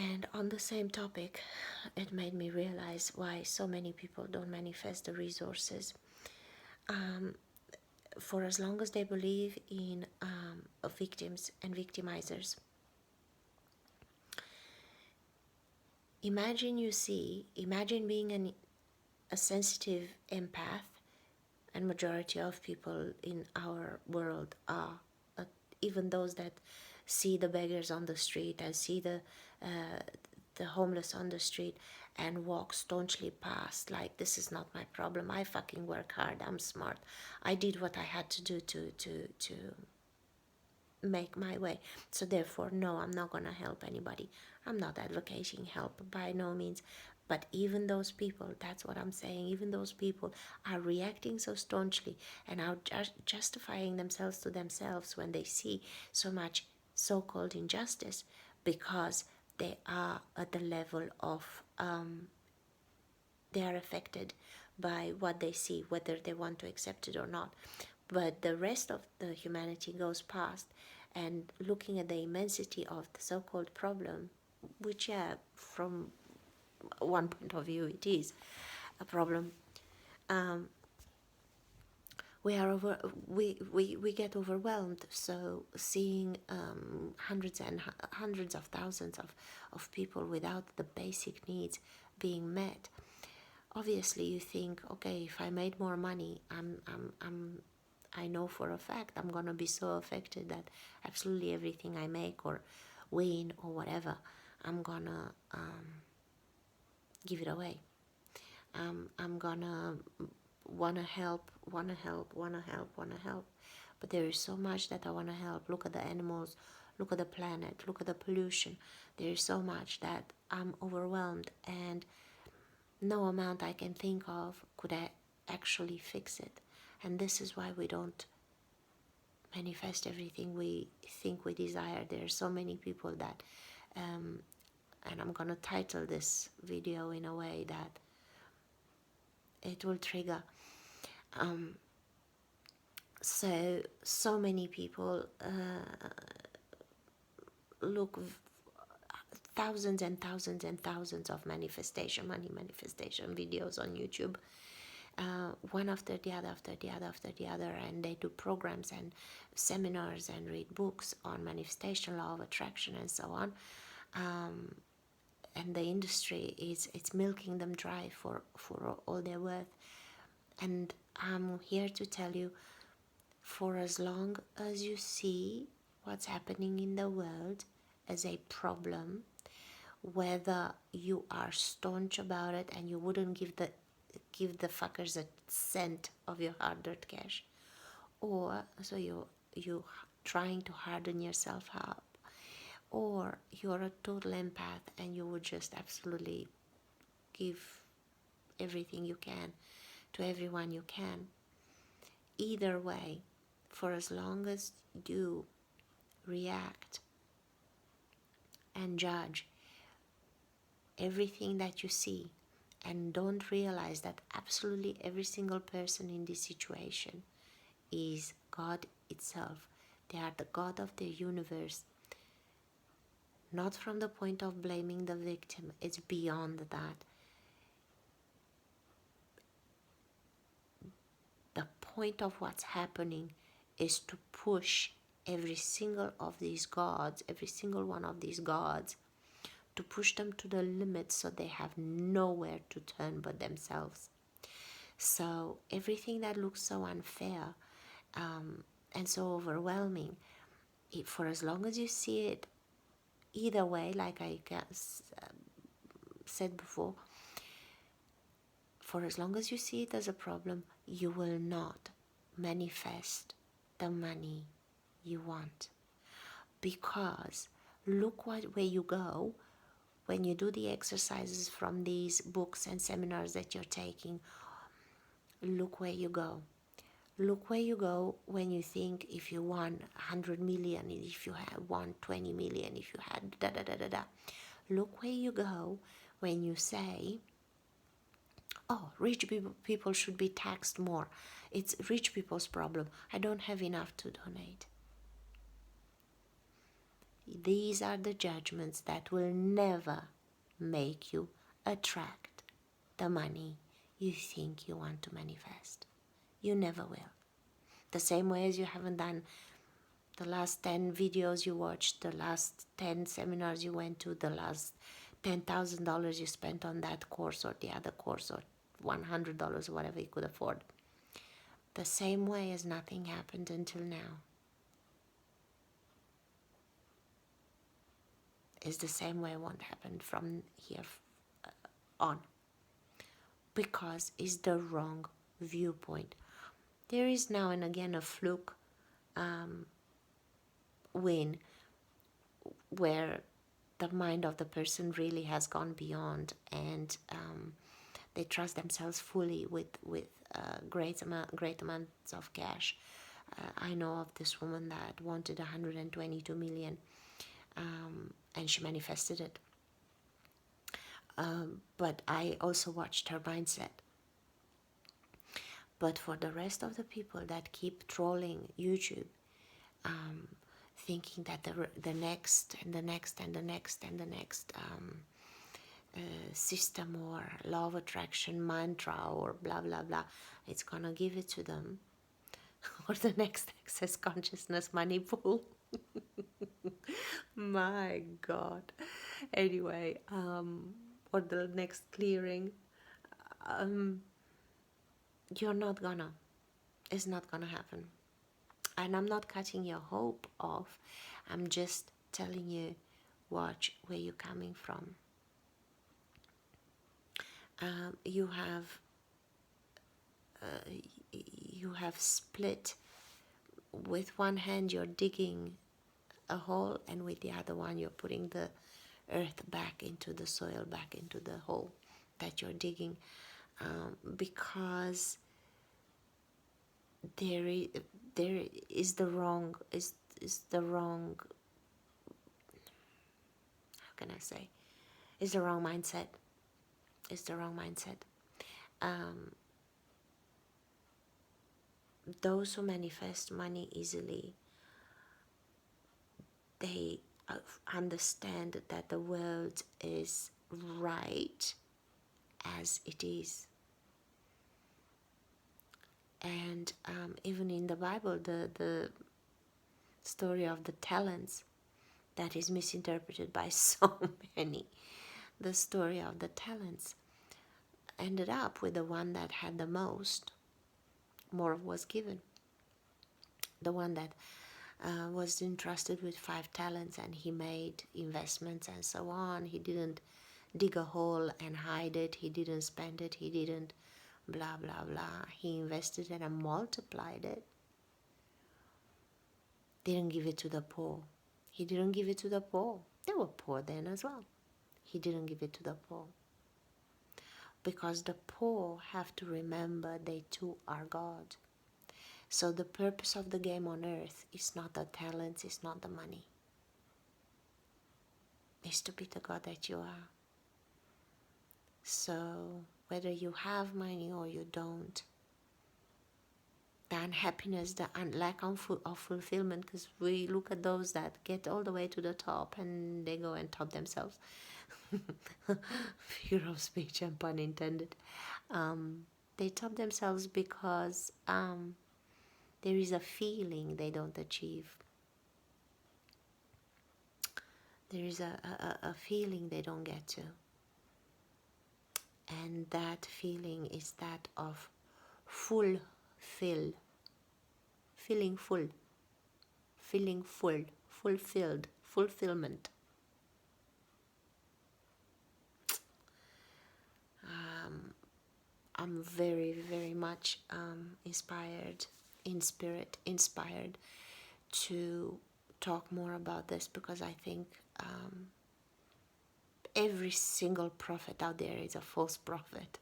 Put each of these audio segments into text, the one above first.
And on the same topic, it made me realize why so many people don't manifest the resources. For as long as they believe in victims and victimizers, imagine being a sensitive empath, and majority of people in our world are, even those that see the beggars on the street and see the homeless on the street and walk staunchly past like this is not my problem. I fucking work hard. I'm smart. I did what I had to do to make my way. So therefore, no, I'm not gonna help anybody. I'm not advocating help by no means. But even those people, that's what I'm saying, even those people are reacting so staunchly and are justifying themselves to themselves when they see so much so-called injustice, because they are at the level of they are affected by what they see, whether they want to accept it or not. But the rest of the humanity goes past and looking at the immensity of the so-called problem, which, yeah, from one point of view, it is a problem. Um, we get overwhelmed. So seeing hundreds and hundreds of thousands of people without the basic needs being met, obviously you think, okay, if I made more money, I know for a fact I'm gonna be so affected that absolutely everything I make or win or whatever, I'm gonna give it away. I'm gonna wanna help, wanna help, wanna help, wanna help. But there is so much that I wanna help. Look at the animals, look at the planet, look at the pollution. There is so much that I'm overwhelmed, and no amount I can think of could actually fix it. And this is why we don't manifest everything we think we desire. There are so many people that, and I'm gonna title this video in a way that it will trigger. So many people look thousands and thousands and thousands of money manifestation videos on YouTube, one after the other, after the other, after the other, and they do programs and seminars and read books on manifestation, law of attraction, and so on. And the industry is it's milking them dry for all they're worth. And I'm here to tell you, for as long as you see what's happening in the world as a problem, whether you are staunch about it and you wouldn't give the fuckers a cent of your hard-earned cash, or so you trying to harden yourself up, or you're a total empath and you would just absolutely give everything you can to everyone you can. Either way, for as long as you react and judge everything that you see and don't realize that absolutely every single person in this situation is God itself. They are the God of the universe. Not from the point of blaming the victim, it's beyond that. The point of what's happening is to push every single of these gods, every single one of these gods, to push them to the limit so they have nowhere to turn but themselves. So everything that looks so unfair and so overwhelming, for as long as you see it either way, like I said before, for as long as you see it as a problem, you will not manifest the money you want. Because look where you go when you do the exercises from these books and seminars that you're taking. Look where you go. Look where you go when you think if you won 100 million, if you had won 20 million, if you had da da da da da. Look where you go when you say, oh, rich people should be taxed more. It's rich people's problem. I don't have enough to donate. These are the judgments that will never make you attract the money you think you want to manifest. You never will. The same way as you haven't done the last 10 videos you watched, the last 10 seminars you went to, the last $10,000 you spent on that course or the other course, or $100 or whatever you could afford. The same way as nothing happened until now is the same way it won't happen from here on, because it's the wrong viewpoint. There is now and again a fluke win where the mind of the person really has gone beyond, and they trust themselves fully with great amounts of cash. I know of this woman that wanted 122 million, and she manifested it. But I also watched her mindset. But for the rest of the people that keep trolling YouTube, thinking that the next and the next and the next and the next system or law of attraction mantra or blah blah blah, it's gonna give it to them, or the next access consciousness money pool. My God. Anyway, or the next clearing, you're not gonna. It's not gonna happen. And I'm not cutting your hope off. I'm just telling you, watch where you're coming from. You have split. With one hand you're digging a hole, and with the other one you're putting the earth back into the soil, back into the hole that you're digging, because there is the wrong, how can I say, is the wrong mindset. It's the wrong mindset. Those who manifest money easily, they understand that the world is right as it is. And even in the Bible, the story of the talents that is misinterpreted by so many, the story of the talents ended up with the one that had the most. More was given. The one that was entrusted with 5 talents, and he made investments and so on. He didn't dig a hole and hide it. He didn't spend it. He didn't blah blah blah. He invested it and multiplied it. Didn't give it to the poor. He didn't give it to the poor. They were poor then as well. He didn't give it to the poor, because the poor have to remember they too are God. So the purpose of the game on earth is not the talents, it's not the money. It's to be the God that you are. So whether you have money or you don't, the unhappiness, the lack of fulfillment, because we look at those that get all the way to the top and they go and top themselves. Figure of speech and pun intended. They top themselves because there is a feeling they don't achieve. There is a feeling they don't get to. And that feeling is that of feeling full, fulfilled, fulfillment. I'm very, very much inspired to talk more about this, because I think every single prophet out there is a false prophet,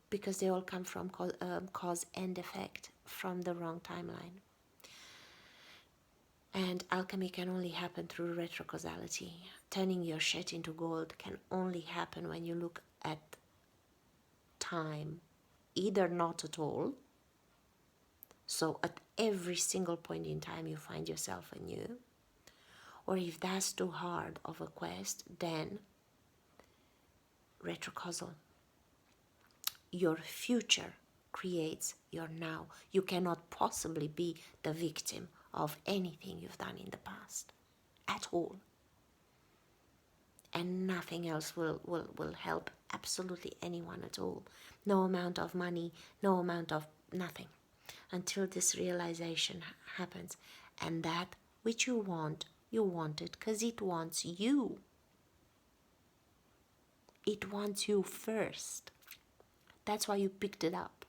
because they all come from cause and effect from the wrong timeline. And alchemy can only happen through retrocausality. Turning your shit into gold can only happen when you look at time, either not at all. So at every single point in time you find yourself anew, Or if that's too hard of a quest, then retrocausal. Your future creates your now. You cannot possibly be the victim of anything you've done in the past at all. And nothing else will help absolutely anyone at all. No amount of money, no amount of nothing, until this realization happens. And that which you want it because it wants you. It wants you first. That's why you picked it up.